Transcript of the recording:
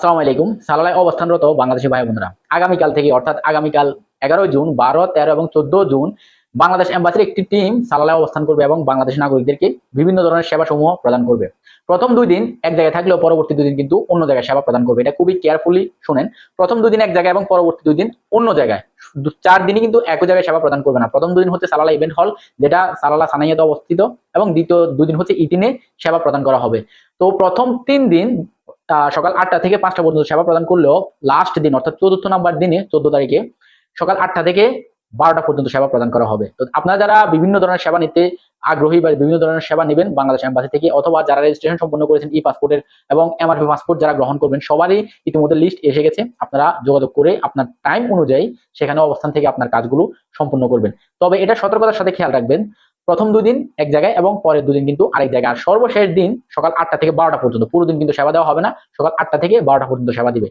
আসসালামু আলাইকুম। সালালায় অবস্থানরত বাংলাদেশি ভাই বোনেরা, আগামীকাল থেকে অর্থাৎ আগামীকাল 11 জুন, 12, 13 এবং 14 জুন বাংলাদেশ এম্বাসির একটি টিম সালালায় অবস্থান করবে এবং বাংলাদেশি নাগরিকদেরকে বিভিন্ন ধরনের সেবাসমূহ প্রদান করবে। প্রথম 2 দিন এক জায়গায় থাকলেও পরবর্তী 2 দিন কিন্তু অন্য জায়গায় সেবা প্রদান করবে। এটা খুবই কেয়ারফুলি শুনেন। প্রথম 2 দিন এক জায়গায় এবং পরবর্তী 2 দিন অন্য জায়গায়। 4 দিনই কিন্তু একই জায়গায় সেবা প্রদান করবে না। প্রথম 2 দিন হচ্ছে সালালা ইভেন্ট হল, যেটা সালালা সানাইয়াতে অবস্থিত, এবং দ্বিতীয় 2 দিন হচ্ছে ইটিনে সেবা প্রদান করা হবে। তো প্রথম 3 দিন সকাল 8টা থেকে 5টা পর্যন্ত সেবা প্রদান করলেও লাস্ট দিন অর্থাৎ 4র্থ নাম্বার দিনে 14 তারিখে সকাল 8টা থেকে 12টা পর্যন্ত সেবা প্রদান করা হবে। তো আপনারা যারা বিভিন্ন ধরনের সেবা নিতে আগ্রহী বা বিভিন্ন ধরনের সেবা নেবেন বাংলাদেশ এম্বাসি থেকে, অথবা যারা রেজিস্ট্রেশন সম্পন্ন করেছেন ই পাসপোর্টের এবং এমআরপি পাসপোর্ট যারা গ্রহণ করবেন, সবারই ইতিমধ্যে লিস্ট এসে গেছে। আপনারা যোগাযোগ করে আপনার টাইম অনুযায়ী সেখানে অবস্থান থেকে আপনার কাজগুলো সম্পূর্ণ করবেন। তবে এটা সতর্কতার সাথে খেয়াল রাখবেন, প্রথম 2 দিন এক জায়গায় এবং পরের 2 দিন কিন্তু আরেক জায়গায়। আর সর্বশেষ দিন সকাল 8টা থেকে 12টা পর্যন্ত পুরো দিন কিন্তু সেবা দেওয়া হবে না। সকাল 8টা থেকে 12টা পর্যন্ত সেবা দিবে।